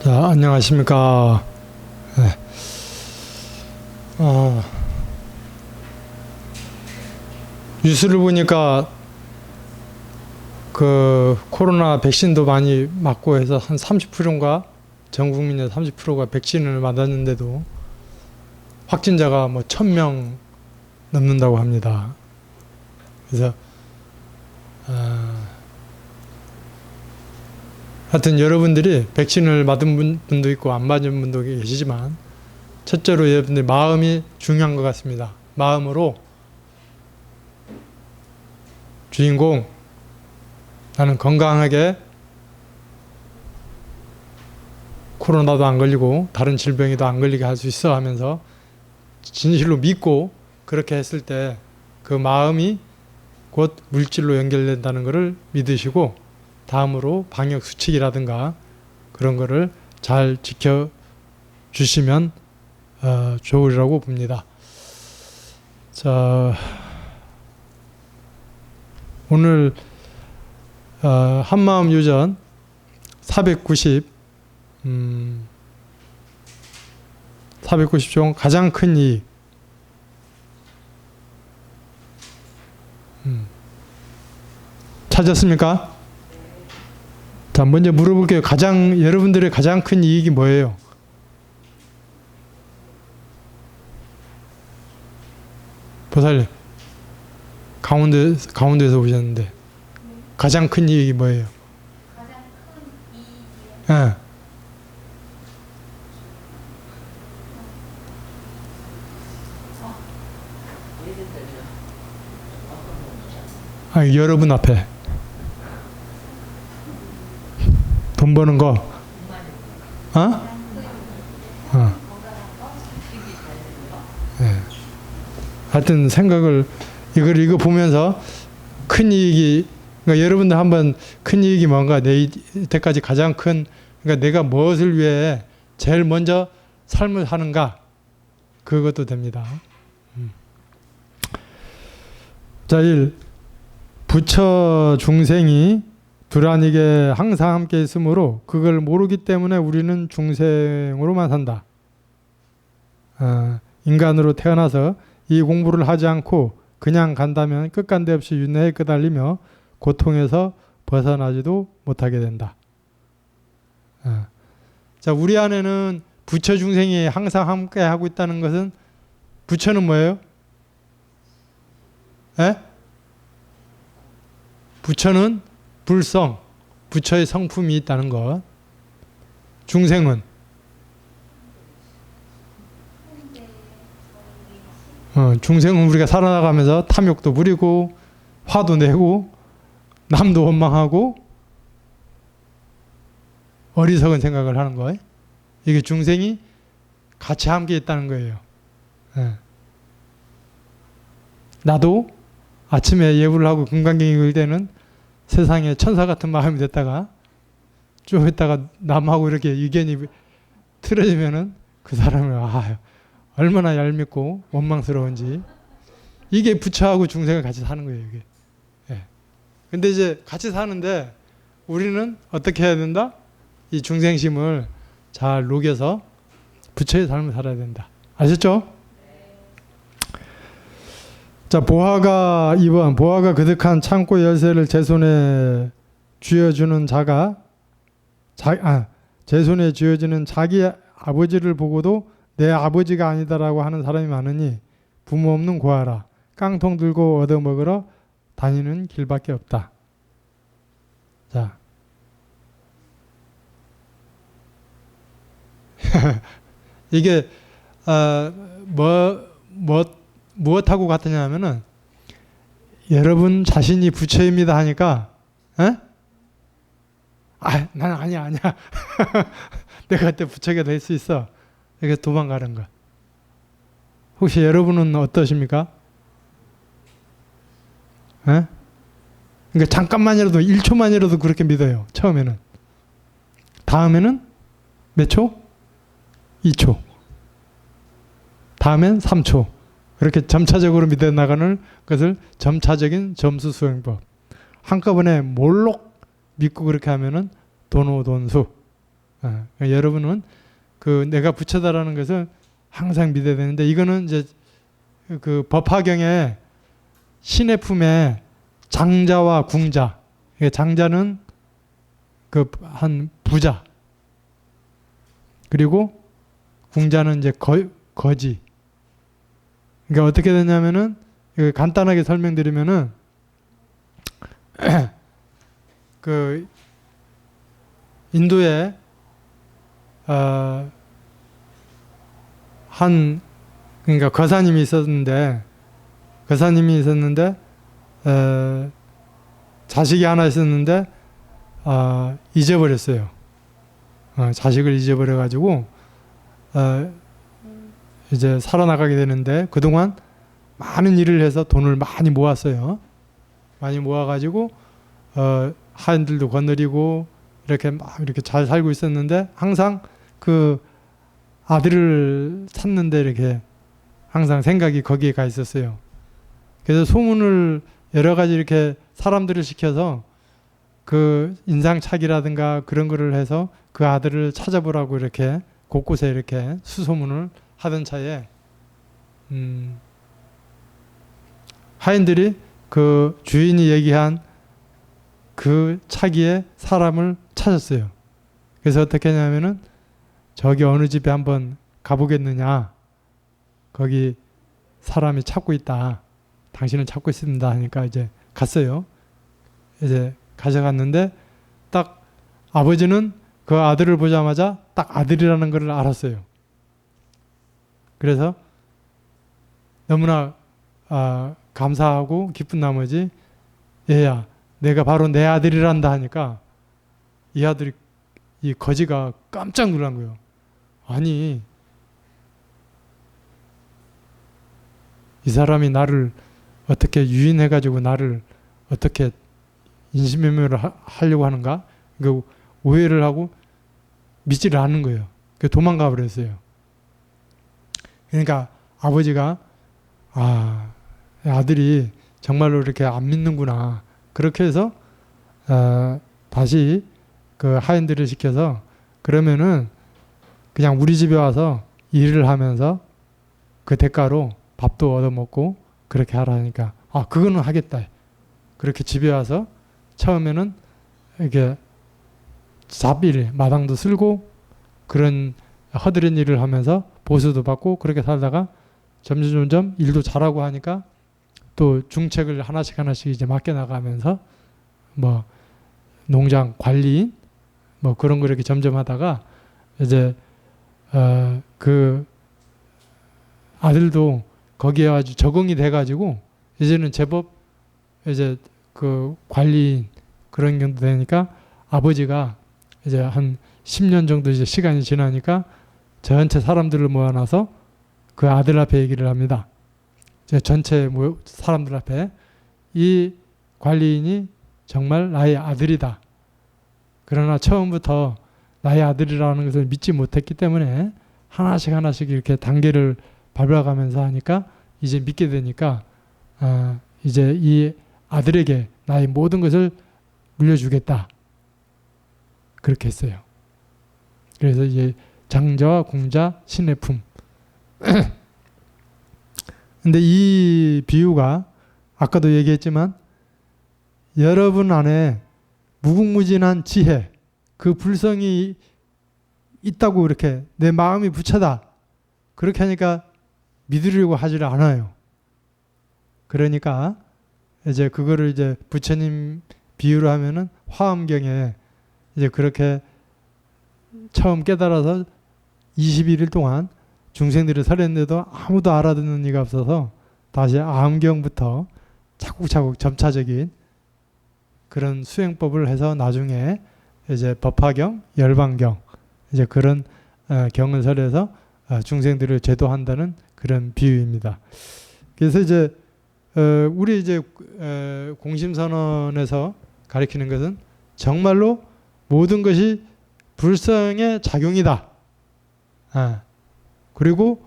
자, 안녕하십니까. 네. 뉴스를 보니까 그 코로나 백신도 많이 맞고 해서 한 30%인가 전 국민의 30%가 백신을 맞았는데도 확진자가 뭐 1000명 넘는다고 합니다. 그래서 하여튼 여러분들이 백신을 맞은 분도 있고 안 맞은 분도 계시지만 첫째로 여러분들 마음이 중요한 것 같습니다. 마음으로 주인공 나는 건강하게 코로나도 안 걸리고 다른 질병에도 안 걸리게 할 수 있어 하면서 진실로 믿고 그렇게 했을 때 그 마음이 곧 물질로 연결된다는 것을 믿으시고 다음으로 방역 수칙이라든가 그런 거를 잘 지켜주시면 좋으리라고 봅니다. 자, 오늘 한마음 유전 490종 가장 큰 이익. 찾았습니까? 자, 먼저 물어볼게요. 여러분들의 가장 큰 이익이 뭐예요? 보살님, 강원도에서 오셨는데 가장 큰 이익이 뭐예요? 가장 큰 이익이요? 예. 여러분 앞에 돈 버는 거, 네. 하여튼 생각을 이거 보면서 큰 이익이, 그러니까 여러분들 한번 큰 이익이 뭔가 이때까지 가장 큰, 그러니까 내가 무엇을 위해 제일 먼저 삶을 사는가, 그것도 됩니다. 자, 1. 부처 중생이 두란이게 항상 함께 있으므로 그걸 모르기 때문에 우리는 중생으로만 산다. 인간으로 태어나서 이 공부를 하지 않고 그냥 간다면 끝간데 없이 윤회에 끄달리며 고통에서 벗어나지도 못하게 된다. 자, 우리 안에는 부처 중생이 항상 함께 하고 있다는 것은, 부처는 뭐예요? 부처는 불성, 부처의 성품이 있다는 것. 중생은 중생은 우리가 살아나가면서 탐욕도 부리고 화도 내고 남도 원망하고 어리석은 생각을 하는 거예요. 이게 중생이 같이 함께 있다는 거예요. 나도 아침에 예불을 하고 금강경 읽을 때는 세상에 천사 같은 마음이 됐다가 좀 있다가 남하고 이렇게 의견이 틀어지면은 그 사람은 얼마나 얄밉고 원망스러운지. 이게 부처하고 중생을 같이 사는 거예요, 이게. 근데 이제 같이 사는데 우리는 어떻게 해야 된다? 이 중생심을 잘 녹여서 부처의 삶을 살아야 된다. 아셨죠? 자, 보화가 2번, 보화가 그득한 창고 열쇠를 제 손에 쥐어주는 제 손에 쥐어주는 자기 아버지를 보고도 내 아버지가 아니다라고 하는 사람이 많으니 부모 없는 고아라. 깡통 들고 얻어먹으러 다니는 길밖에 없다. 자, 이게 무엇하고 같으냐 하면은, 여러분 자신이 부처입니다 하니까 나는 아니야 내가 그때 부처가 될 수 있어, 이렇게 도망가는 거. 혹시 여러분은 어떠십니까? 그러니까 잠깐만이라도 1초만이라도 그렇게 믿어요, 처음에는. 다음에는 몇 초? 2초. 다음엔 3초. 이렇게 점차적으로 믿어 나가는 것을 점차적인 점수 수행법. 한꺼번에 몰록 믿고 그렇게 하면은 도노돈수. 그러니까 여러분은 그 내가 부처다라는 것을 항상 믿어야 되는데 이거는 이제 그 법화경에 신의 품에 장자와 궁자. 장자는 그 한 부자. 그리고 궁자는 이제 거지. 그러니까 어떻게 되냐면은 간단하게 설명드리면은 그 인도에 그러니까 거사님이 있었는데 자식이 하나 있었는데 잊어버렸어요. 자식을 잊어버려 가지고 이제 살아나가게 되는데 그동안 많은 일을 해서 돈을 많이 모았어요. 많이 모아가지고 하인들도 거느리고 이렇게 막 이렇게 잘 살고 있었는데 항상 그 아들을 찾는데 이렇게 항상 생각이 거기에 가 있었어요. 그래서 소문을 여러 가지 이렇게 사람들을 시켜서 그 인상착의라든가 그런 거를 해서 그 아들을 찾아보라고 이렇게 곳곳에 이렇게 수소문을 하던 차에 하인들이 그 주인이 얘기한 그 차기에 사람을 찾았어요. 그래서 어떻게 했냐면은 저기 어느 집에 한번 가보겠느냐. 거기 사람이 찾고 있다. 당신은 찾고 있습니다. 하니까 이제 갔어요. 이제 가져갔는데 딱 아버지는 그 아들을 보자마자 딱 아들이라는 걸 알았어요. 그래서 너무나 감사하고 기쁜 나머지 얘야 내가 바로 내 아들이란다 하니까 이 아들이 이 거지가 깜짝 놀란 거예요. 아니 이 사람이 나를 어떻게 유인해가지고 나를 어떻게 인신매매를 하려고 하는가? 그 오해를 하고 믿지를 않는 거예요. 그 도망가 버렸어요. 그러니까 아버지가 아들이 정말로 이렇게 안 믿는구나. 그렇게 해서 다시 그 하인들을 시켜서 그러면은 그냥 우리 집에 와서 일을 하면서 그 대가로 밥도 얻어먹고 그렇게 하라니까 그거는 하겠다. 그렇게 집에 와서 처음에는 이렇게 잡일 마당도 쓸고 그런 허드렛 일을 하면서 보수도 받고 그렇게 살다가 점점 일도 잘하고 하니까 또 중책을 하나씩 이제 맡겨나가면서 뭐 농장 관리인 뭐 그런 거 이렇게 점점 하다가 이제 그 아들도 거기에 아주 적응이 돼가지고 이제는 제법 이제 그 관리인 그런 정도 되니까 아버지가 이제 한 10년 정도 이제 시간이 지나니까 전체 사람들을 모아놔서 그 아들 앞에 얘기를 합니다. 전체 사람들 앞에 이 관리인이 정말 나의 아들이다. 그러나 처음부터 나의 아들이라는 것을 믿지 못했기 때문에 하나씩 이렇게 단계를 밟아가면서 하니까 이제 믿게 되니까 이제 이 아들에게 나의 모든 것을 물려주겠다. 그렇게 했어요. 그래서 이제 장자와 궁자 신의 품. 근데 이 비유가 아까도 얘기했지만 여러분 안에 무궁무진한 지혜, 그 불성이 있다고 이렇게 내 마음이 부처다. 그렇게 하니까 믿으려고 하지를 않아요. 그러니까 이제 그거를 이제 부처님 비유로 하면은 화엄경에 이제 그렇게 처음 깨달아서 21일 동안 중생들이 설했는데도 아무도 알아듣는 이가 없어서 다시 암경부터 차곡차곡 점차적인 그런 수행법을 해서 나중에 이제 법화경, 열반경 이제 그런 경을 설해서 중생들을 제도한다는 그런 비유입니다. 그래서 이제 우리 이제 공심선언에서 가리키는 것은 정말로 모든 것이 불성의 작용이다. 그리고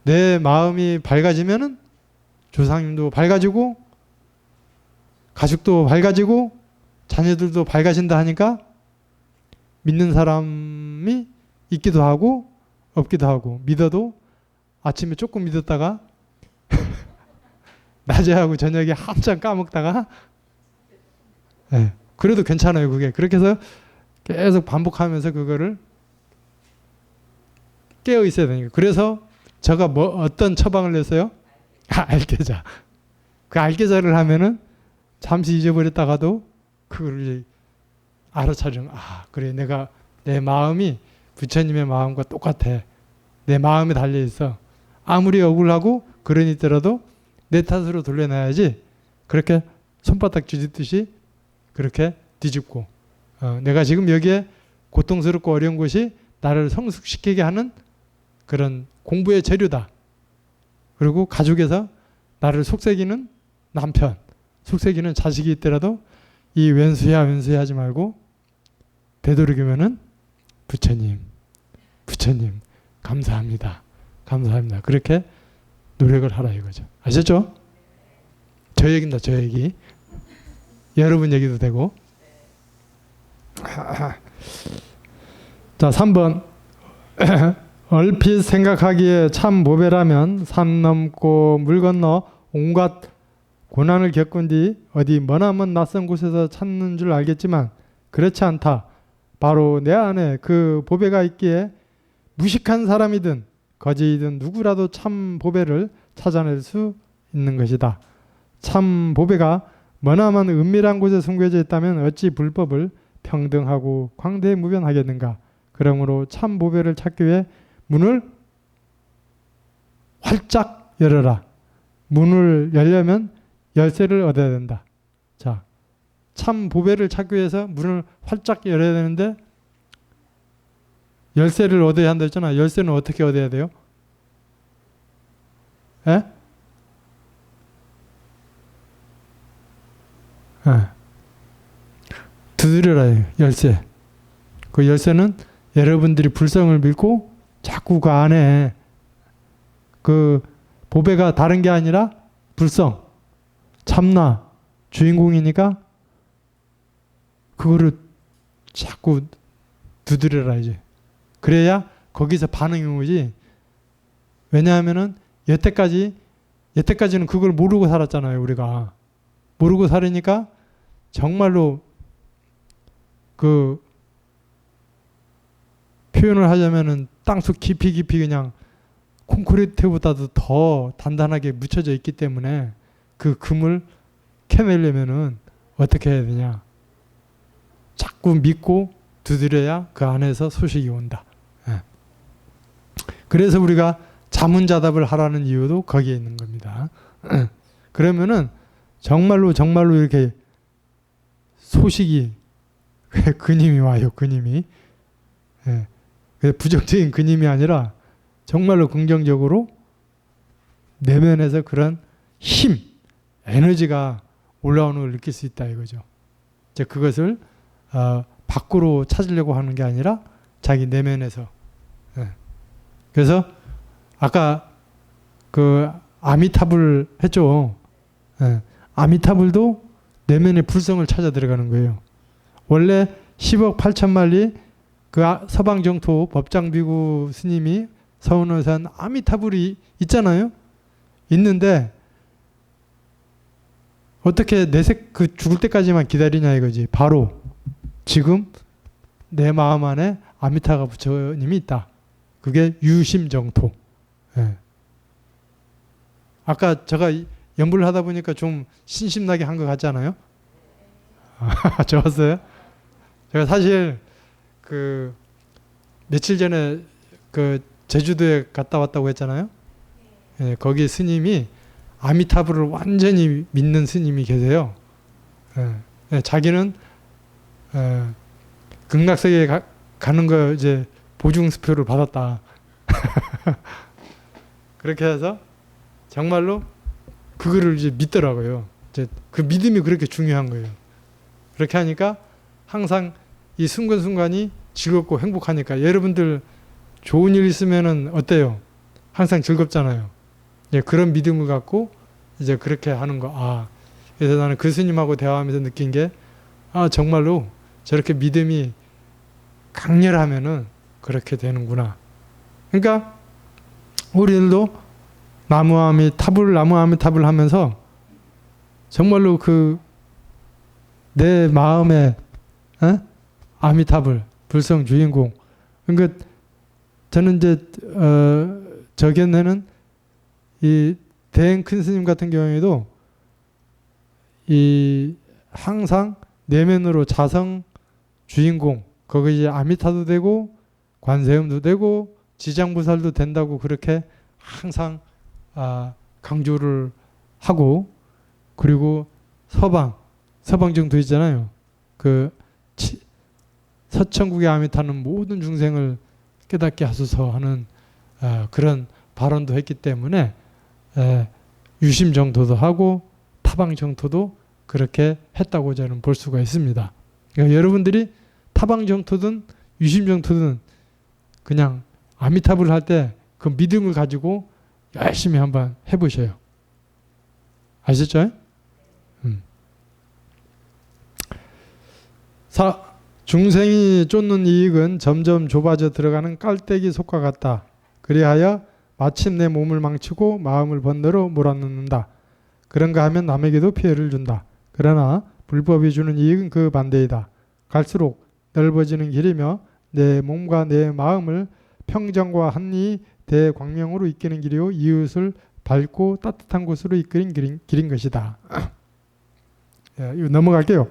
내 마음이 밝아지면은 조상님도 밝아지고 가족도 밝아지고 자녀들도 밝아진다 하니까 믿는 사람이 있기도 하고 없기도 하고, 믿어도 아침에 조금 믿었다가 낮에 하고 저녁에 한참 까먹다가, 네, 그래도 괜찮아요. 그게 그렇게 해서 계속 반복하면서 그거를 깨어 있어야 되니까. 그래서 제가 어떤 처방을 냈어요? 알게자. 그 알게자를 하면은 잠시 잊어버렸다가도 그걸 이제 알아차리는, 그래, 내 마음이 부처님의 마음과 똑같아. 내 마음에 달려 있어. 아무리 억울하고 그러니 있더라도 내 탓으로 돌려놔야지. 그렇게 손바닥 뒤집듯이 그렇게 뒤집고, 내가 지금 여기에 고통스럽고 어려운 것이 나를 성숙시키게 하는 그런 공부의 재료다. 그리고 가족에서 나를 속삭이는 남편, 속삭이는 자식이 있더라도 이 왼수야 하지 말고 되도록이면은 부처님 감사합니다. 그렇게 노력을 하라 이거죠. 아셨죠? 저 얘기입니다. 저 얘기. 여러분 얘기도 되고. 자, 3번. 얼핏 생각하기에 참 모배라면 산 넘고 물 건너 온갖 고난을 겪은 뒤 어디 머나먼 낯선 곳에서 찾는 줄 알겠지만 그렇지 않다. 바로 내 안에 그 보배가 있기에 무식한 사람이든 거지이든 누구라도 참 보배를 찾아낼 수 있는 것이다. 참 보배가 머나먼 은밀한 곳에 숨겨져 있다면 어찌 불법을 평등하고 광대무변하겠는가. 그러므로 참 보배를 찾기 위해 문을 활짝 열어라. 문을 열려면 열쇠를 얻어야 된다. 자, 참 보배를 찾기 위해서 문을 활짝 열어야 되는데 열쇠를 얻어야 한다 했잖아. 열쇠는 어떻게 얻어야 돼요? 예? 두드려라, 열쇠. 그 열쇠는 여러분들이 불성을 믿고 자꾸 그 안에 그 보배가 다른 게 아니라 불성, 참나, 주인공이니까 그거를 자꾸 두드려라 이제. 그래야 거기서 반응이 오지. 왜냐하면은 여태까지는 그걸 모르고 살았잖아요. 우리가 모르고 살으니까 정말로 그 표현을 하자면은 땅속 깊이 그냥 콘크리트보다도 더 단단하게 묻혀져 있기 때문에 그 금을 캐내려면은 어떻게 해야 되냐. 자꾸 믿고 두드려야 그 안에서 소식이 온다. 예. 그래서 우리가 자문자답을 하라는 이유도 거기에 있는 겁니다. 그러면은 정말로 이렇게 소식이 그님이 와요. 그님이. 예. 부정적인 그님이 아니라 정말로 긍정적으로 내면에서 그런 힘, 에너지가 올라오는 걸 느낄 수 있다 이거죠. 이제 그것을 밖으로 찾으려고 하는 게 아니라 자기 내면에서. 예. 그래서 아까 그 아미타불 했죠. 예. 아미타불도 내면의 불성을 찾아 들어가는 거예요. 원래 10억 8천만리 그 서방정토 법장비구 스님이 서운에서 한 아미타불이 있잖아요. 있는데 어떻게 그 죽을 때까지만 기다리냐 이거지. 바로 지금 내 마음 안에 아미타가 부처님이 있다. 그게 유심정토. 예. 아까 제가 연불을 하다 보니까 좀 신심나게 한 것 같지 않아요? 좋았어요? 제가 사실 그 며칠 전에 그 제주도에 갔다 왔다고 했잖아요. 예, 거기 스님이 아미타불을 완전히 믿는 스님이 계세요. 예, 예, 자기는 극락세계에 가는 거 이제 보증수표를 받았다. 그렇게 해서 정말로 그거를 이제 믿더라고요. 이제 그 믿음이 그렇게 중요한 거예요. 그렇게 하니까 항상 이 순간순간이 즐겁고 행복하니까 여러분들 좋은 일 있으면은 어때요? 항상 즐겁잖아요. 예, 그런 믿음을 갖고 이제 그렇게 하는 거. 그래서 나는 그 스님하고 대화하면서 느낀 게 정말로 저렇게 믿음이 강렬하면은 그렇게 되는구나. 그러니까 우리들도 나무아미타불 하면서 정말로 그 내 마음의 아미타불 불성 주인공. 그러니까 저는 이제 저견에는 이 대행 큰 스님 같은 경우에도 이 항상 내면으로 자성 주인공, 거기 이제 아미타도 되고 관세음도 되고 지장부살도 된다고 그렇게 항상 강조를 하고, 그리고 서방정도 있잖아요. 그 서천국의 아미타는 모든 중생을 깨닫게 하소서 하는 그런 발언도 했기 때문에 유심정토도 하고 타방정토도 그렇게 했다고 저는 볼 수가 있습니다. 그러니까 여러분들이 타방정토든 유심정토든 그냥 아미타불 할 때 그 믿음을 가지고 열심히 한번 해보셔요. 아시죠? 중생이 쫓는 이익은 점점 좁아져 들어가는 깔때기 속과 같다. 그리하여 마침내 몸을 망치고 마음을 번뇌로 몰아넣는다. 그런가 하면 남에게도 피해를 준다. 그러나 불법이 주는 이익은 그 반대이다. 갈수록 넓어지는 길이며 내 몸과 내 마음을 평정과 한리 대광명으로 이끄는 길이요 이웃을 밝고 따뜻한 곳으로 이끄는 길인 것이다. 이거 넘어갈게요.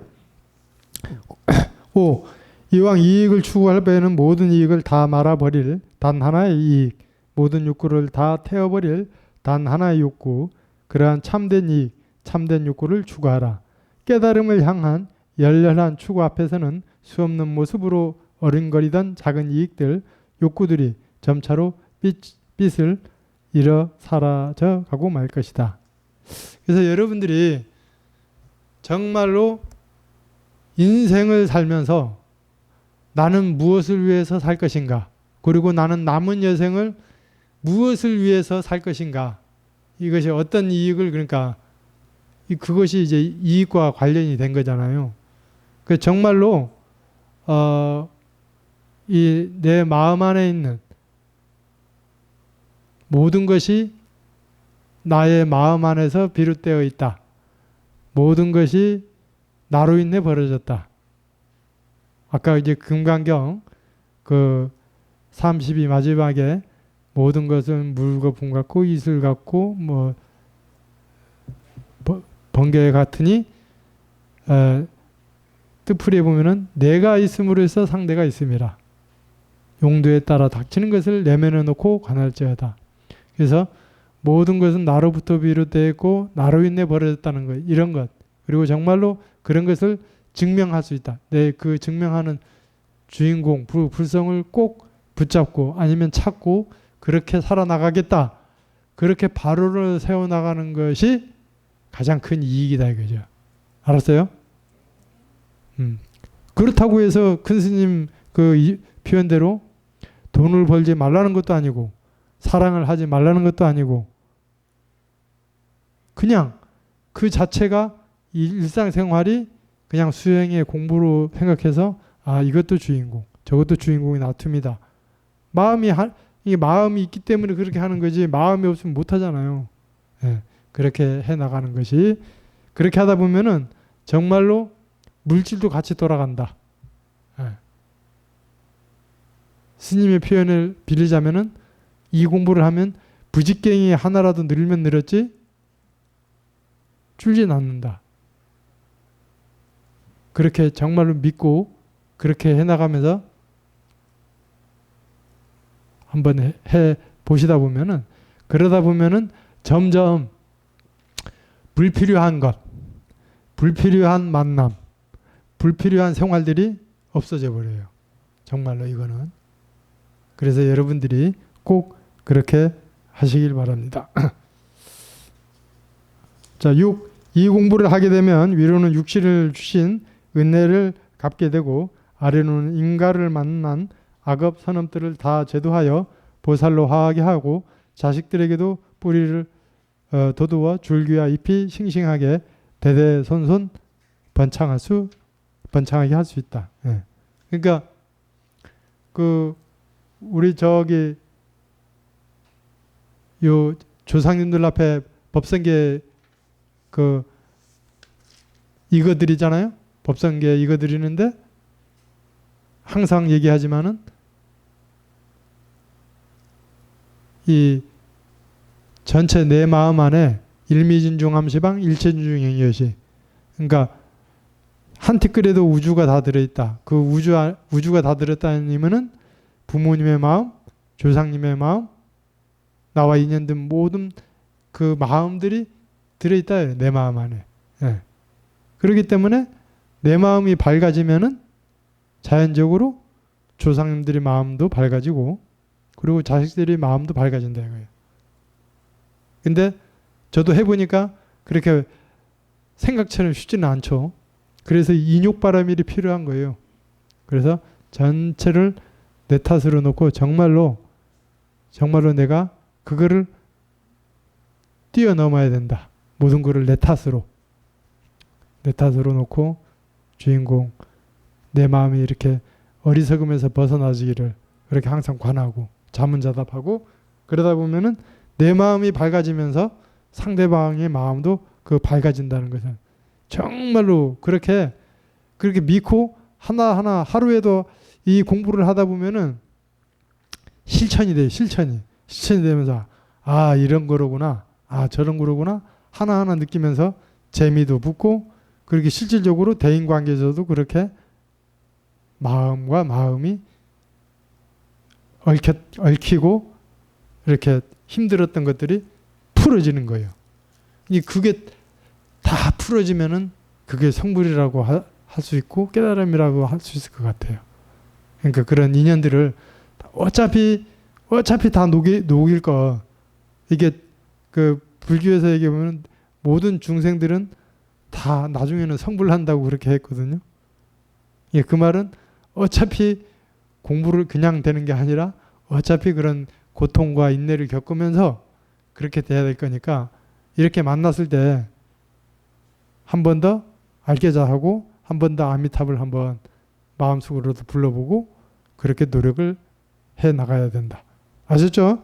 5. 이왕 이익을 추구할 바에는 모든 이익을 다 말아버릴 단 하나의 이익, 모든 욕구를 다 태워버릴 단 하나의 욕구, 그러한 참된 이익, 참된 욕구를 추구하라. 깨달음을 향한 열렬한 추구 앞에서는 수없는 모습으로 어른거리던 작은 이익들, 욕구들이 점차로 빛을 잃어 사라져 가고 말 것이다. 그래서 여러분들이 정말로 인생을 살면서 나는 무엇을 위해서 살 것인가, 그리고 나는 남은 여생을 무엇을 위해서 살 것인가, 이것이 어떤 이익을, 그러니까 그것이 이제 이익과 관련이 된 거잖아요. 그 정말로 이 내 마음 안에 있는 모든 것이 나의 마음 안에서 비롯되어 있다. 모든 것이 나로 인해 벌어졌다. 아까 이제 금강경 그 32 마지막에 모든 것은 물과 분 같고 이슬 같고 뭐 번개 같으니 뜻풀이에 보면은 내가 있음으로 해서 상대가 있음이라. 용도에 따라 닥치는 것을 내면에 놓고 관할지어다. 그래서 모든 것은 나로부터 비롯되어 있고 나로 인해 벌어졌다는 것, 이런 것, 그리고 정말로 그런 것을 증명할 수 있다. 내 그 증명하는 주인공, 불성을 꼭 붙잡고 아니면 찾고 그렇게 살아나가겠다. 그렇게 바로를 세워나가는 것이 가장 큰 이익이다 이거죠. 알았어요? 그렇다고 해서 큰 스님 그 표현대로 돈을 벌지 말라는 것도 아니고 사랑을 하지 말라는 것도 아니고 그냥 그 자체가 일상생활이 그냥 수행의 공부로 생각해서 이것도 주인공, 저것도 주인공이 놔둡니다. 이게 마음이 있기 때문에 그렇게 하는 거지 마음이 없으면 못 하잖아요. 그렇게 해 나가는 것이, 그렇게 하다 보면은 정말로 물질도 같이 돌아간다. 스님의 표현을 빌리자면은 이 공부를 하면 부직갱이 하나라도 늘면 늘었지 줄진 않는다. 그렇게 정말로 믿고 그렇게 해나가면서 한번 해 보시다 보면은, 그러다 보면은 점점 불필요한 것, 불필요한 만남, 불필요한 생활들이 없어져 버려요. 정말로 이거는. 그래서 여러분들이 꼭 그렇게 하시길 바랍니다. 자, 6. 이 공부를 하게 되면 위로는 육신을 주신 은혜를 갚게 되고 아래로는 인가를 만난 악업 선업들을 다 제도하여 보살로 화하게 하고 자식들에게도 뿌리를 돋우어 줄기와 잎이 싱싱하게 대대손손 번창하게 할 수 있다. 그러니까 그 우리 저기 요 조상님들 앞에 법성계 그 이거 드리잖아요. 법성계 이거 드리는데 항상 얘기하지만은 이 전체 내 마음 안에 일미진중함시방 일체진중행이엇이, 그러니까 한 티끌에도 우주가 다 들어있다. 그 우주가 다 들었다는 의미는 부모님의 마음, 조상님의 마음, 나와 인연된 모든 그 마음들이 들어있다. 내 마음 안에. 예. 그렇기 때문에 내 마음이 밝아지면은 자연적으로 조상님들의 마음도 밝아지고, 그리고 자식들의 마음도 밝아진다 이거예요. 근데 저도 해보니까 그렇게 생각처럼 쉽지는 않죠. 그래서 인욕바람이 필요한 거예요. 그래서 전체를 내 탓으로 놓고 정말로 내가 그거를 뛰어넘어야 된다. 모든 거를 내 탓으로 놓고 주인공, 내 마음이 이렇게 어리석음에서 벗어나지기를 그렇게 항상 관하고 자문자답하고, 그러다 보면은 내 마음이 밝아지면서 상대방의 마음도 그 밝아진다는 것은 정말로 그렇게 믿고 하나하나 하루에도 이 공부를 하다 보면은 실천이 돼요. 실천이 되면서 아 이런 거로구나, 아 저런 거로구나 하나하나 느끼면서 재미도 붙고, 그렇게 실질적으로 대인관계에서도 그렇게 마음과 마음이 얽히고 이렇게 힘들었던 것들이 풀어지는 거예요. 그게 다 풀어지면은 그게 성불이라고 할 수 있고 깨달음이라고 할 수 있을 것 같아요. 그러니까 그런 인연들을 어차피 다 녹일 거, 이게 그 불교에서 얘기하면 모든 중생들은 다 나중에는 성불한다고 그렇게 했거든요. 예, 그 말은 어차피 공부를 그냥 되는 게 아니라 어차피 그런 고통과 인내를 겪으면서 그렇게 돼야 될 거니까, 이렇게 만났을 때 한 번 더 알게자 하고 한 번 더 아미탑을 한번 마음속으로도 불러보고 그렇게 노력을 해 나가야 된다. 아셨죠?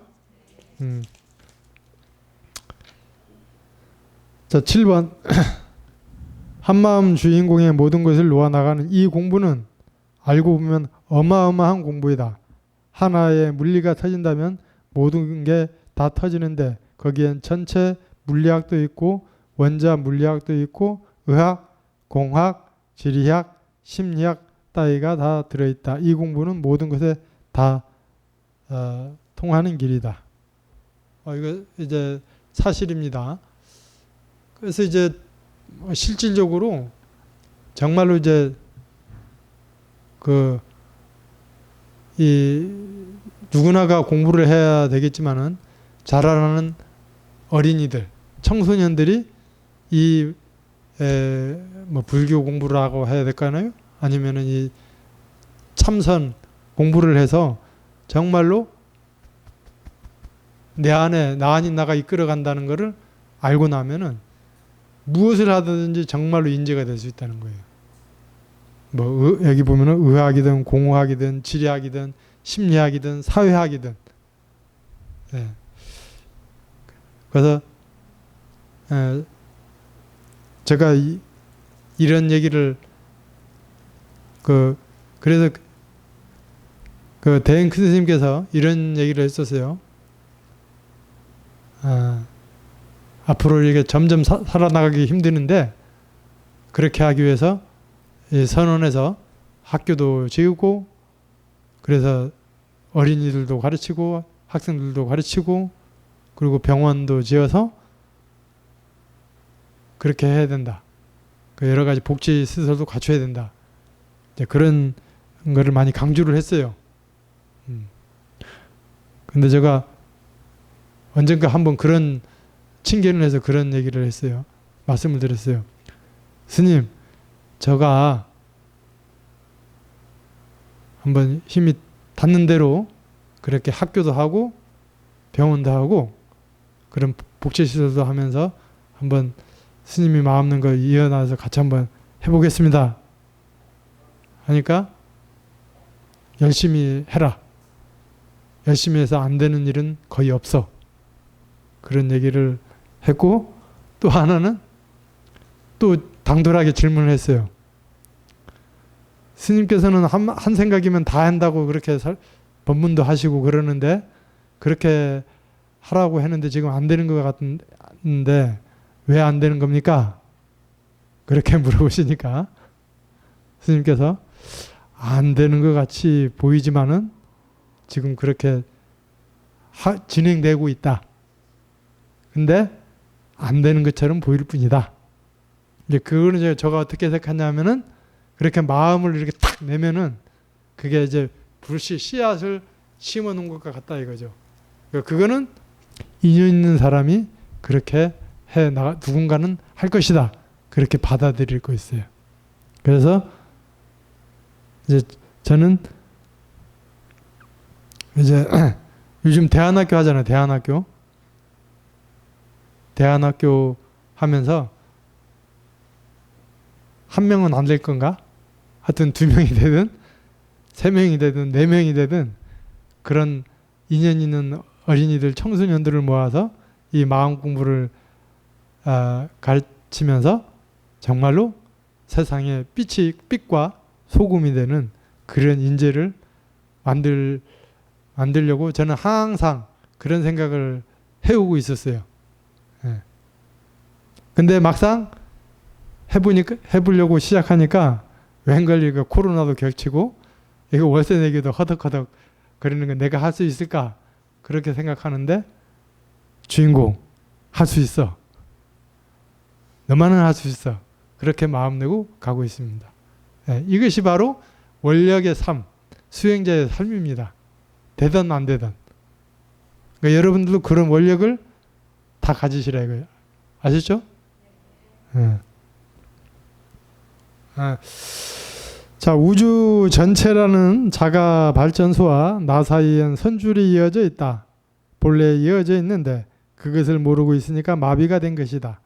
자, 7번. 한마음 주인공의 모든 것을 놓아나가는 이 공부는 알고 보면 어마어마한 공부이다. 하나의 물리가 터진다면 모든 게 다 터지는데 거기엔 전체 물리학도 있고 원자 물리학도 있고 의학, 공학, 지리학, 심리학 따위가 다 들어있다. 이 공부는 모든 것에 다 통하는 길이다. 이거 이제 사실입니다. 그래서 이제 실질적으로 정말로 이제 누구나가 공부를 해야 되겠지만은 자라나는 어린이들, 청소년들이 뭐 불교 공부를 하고 해야 될까요? 아니면은 이 참선 공부를 해서 정말로 내 안에 나 아닌 나가 이끌어간다는 것을 알고 나면은 무엇을 하든지 정말로 인재가 될 수 있다는 거예요. 뭐 여기 보면은 의학이든 공학이든 지리학이든 심리학이든 사회학이든. 예. 그래서 제가 이런 얘기를 그래서 대행 큰 스님께서 이런 얘기를 했었어요. 앞으로 이게 점점 살아나가기 힘드는데 그렇게 하기 위해서 선원에서 학교도 지으고, 그래서 어린이들도 가르치고 학생들도 가르치고 그리고 병원도 지어서 그렇게 해야 된다. 여러 가지 복지 시설도 갖춰야 된다. 이제 그런 거를 많이 강조를 했어요. 근데 제가 언젠가 한번 그런 칭견을 해서 그런 얘기를 했어요. 말씀을 드렸어요. 스님, 제가 한번 힘이 닿는 대로 그렇게 학교도 하고 병원도 하고 그런 복지시설도 하면서 한번 스님이 마음 는 거 이어나서 같이 한번 해보겠습니다. 하니까 열심히 해라. 열심히 해서 안 되는 일은 거의 없어. 그런 얘기를 했고, 또 하나는 또 당돌하게 질문을 했어요. 스님께서는 한 생각이면 다 한다고 그렇게 법문도 하시고 그러는데, 그렇게 하라고 했는데 지금 안 되는 것 같은데 왜 안 되는 겁니까? 그렇게 물어보시니까 스님께서 안 되는 것 같이 보이지만은 지금 그렇게 진행되고 있다. 근데 안 되는 것처럼 보일 뿐이다. 이제 그거는 이제 제가 어떻게 해석하냐면은, 그렇게 마음을 이렇게 탁 내면은 그게 이제 불씨 씨앗을 심어 놓은 것과 같다 이거죠. 그거는 인연 있는 사람이 그렇게 누군가는 할 것이다. 그렇게 받아들일 거 있어요. 그래서 이제 저는 이제 요즘 대안학교 하잖아요. 대안학교 하면서 한 명은 안 될 건가? 하여튼 2명이 되든 3명이 되든 4명이 되든 그런 인연 있는 어린이들, 청소년들을 모아서 이 마음 공부를 가르치면서 정말로 세상에 빛과 소금이 되는 그런 인재를 만들려고 저는 항상 그런 생각을 해오고 있었어요. 예. 근데 막상 해보려고 시작하니까 웬걸 이거 코로나도 겹치고 이거 월세 내기도 허덕허덕 그러는 거 내가 할 수 있을까? 그렇게 생각하는데, 주인공 할 수 있어. 너만은 할 수 있어. 그렇게 마음 내고 가고 있습니다. 예, 이것이 바로 원력의 삶, 수행자의 삶입니다. 되든 안 되든. 그러니까 여러분들도 그런 원력을 다 가지시라 이거예요. 아시죠? 예. 자, 우주 전체라는 자가 발전소와 나 사이엔 선줄이 이어져 있다. 본래 이어져 있는데 그것을 모르고 있으니까 마비가 된 것이다.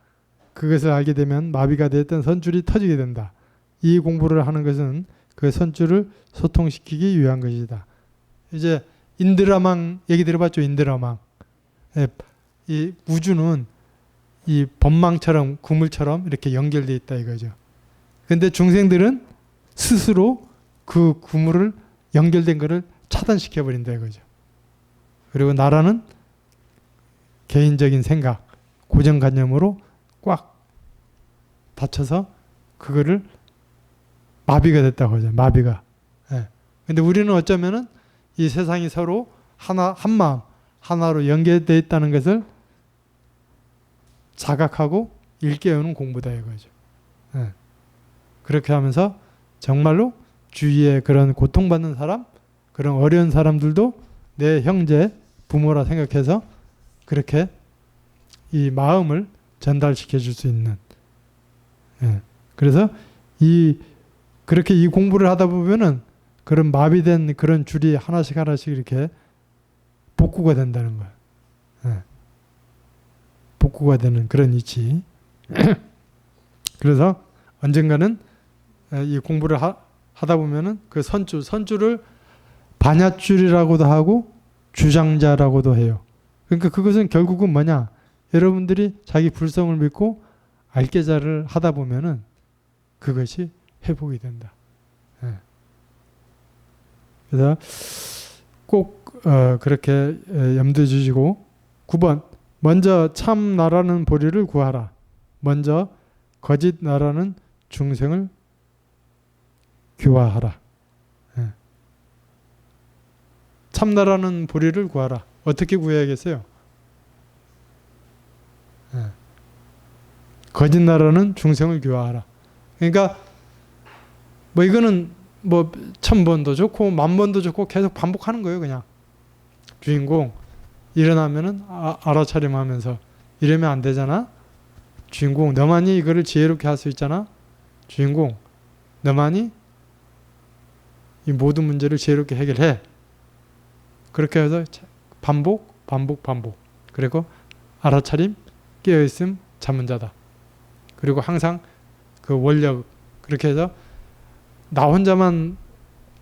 그것을 알게 되면 마비가 됐던 선줄이 터지게 된다. 이 공부를 하는 것은 그 선줄을 소통시키기 위한 것이다. 이제 인드라망 얘기 들어봤죠? 인드라망. 예, 이 우주는 이 법망처럼 그물처럼 이렇게 연결되어 있다 이거죠. 근데 중생들은 스스로 그 그물을 연결된 것을 차단시켜 버린다 이거죠. 그리고 나라는 개인적인 생각, 고정관념으로 꽉 닫혀서 그거를 마비가 됐다고 하죠. 마비가. 예. 근데 우리는 어쩌면은 이 세상이 서로 한 마음, 하나로 연결되어 있다는 것을 자각하고 일깨우는 공부다 이거죠. 예. 그렇게 하면서 정말로 주위에 그런 고통받는 사람, 그런 어려운 사람들도 내 형제, 부모라 생각해서 그렇게 이 마음을 전달시켜 줄 수 있는. 예. 그래서 그렇게 이 공부를 하다 보면은 그런 마비된 그런 줄이 하나씩 이렇게 복구가 된다는 거예요. 예. 복구가 되는 그런 이치. 그래서 언젠가는 이 공부를 하다 보면은 그 선줄을 반야줄이라고도 하고 주장자라고도 해요. 그러니까 그것은 결국은 뭐냐? 여러분들이 자기 불성을 믿고 알깨자를 하다 보면은 그것이 회복이 된다. 예. 그래서 꼭 그렇게 염두에 주시고, 9번 먼저 참 나라는 보리를 구하라. 먼저 거짓 나라는 중생을 교화하라. 예. 참 나라는 보리를 구하라. 어떻게 구해야겠어요? 예. 거짓 나라는 중생을 교화하라. 그러니까 뭐 이거는 뭐 1000번도 좋고 10,000번도 좋고 계속 반복하는 거예요. 그냥 주인공 일어나면은 알아차림하면서 이러면 안 되잖아. 주인공 너만이 이거를 지혜롭게 할 수 있잖아. 주인공 너만이 이 모든 문제를 지혜롭게 해결해. 그렇게 해서 반복. 그리고 알아차림, 깨어있음, 잠은 자다. 그리고 항상 그 원력, 그렇게 해서 나 혼자만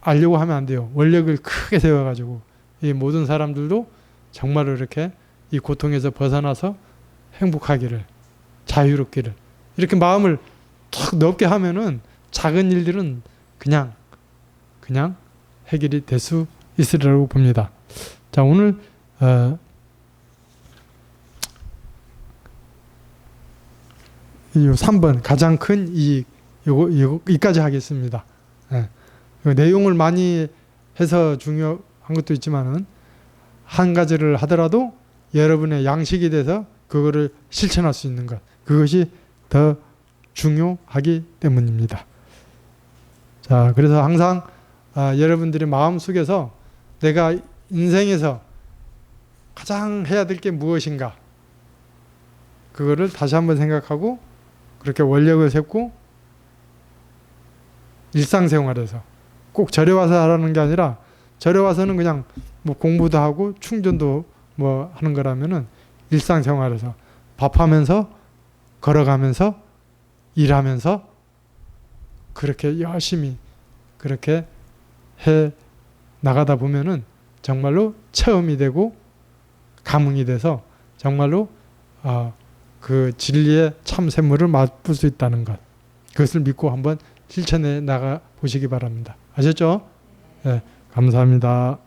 알려고 하면 안 돼요. 원력을 크게 세워가지고 이 모든 사람들도 정말로 이렇게 이 고통에서 벗어나서 행복하기를, 자유롭기를, 이렇게 마음을 탁 넓게 하면은 작은 일들은 그냥 해결이 될 수 있으리라고 봅니다. 자, 오늘 이 3번 가장 큰 이익, 이까지 하겠습니다. 예. 내용을 많이 해서 중요한 것도 있지만은 한 가지를 하더라도 여러분의 양식이 돼서 그거를 실천할 수 있는 것, 그것이 더 중요하기 때문입니다. 자, 그래서 항상 여러분들의 마음속에서 내가 인생에서 가장 해야 될 게 무엇인가, 그거를 다시 한번 생각하고 그렇게 원력을 세우고 일상생활에서 꼭 절에 와서 하라는 게 아니라, 절에 와서는 그냥 뭐 공부도 하고 충전도 뭐 하는 거라면은 일상생활에서 밥하면서, 걸어가면서, 일하면서 그렇게 열심히 그렇게 해 나가다 보면은 정말로 체험이 되고 감흥이 돼서 정말로 그 진리의 참샘물을 맛볼 수 있다는 것, 그것을 믿고 한번 실천해 나가 보시기 바랍니다. 아셨죠? 네, 감사합니다.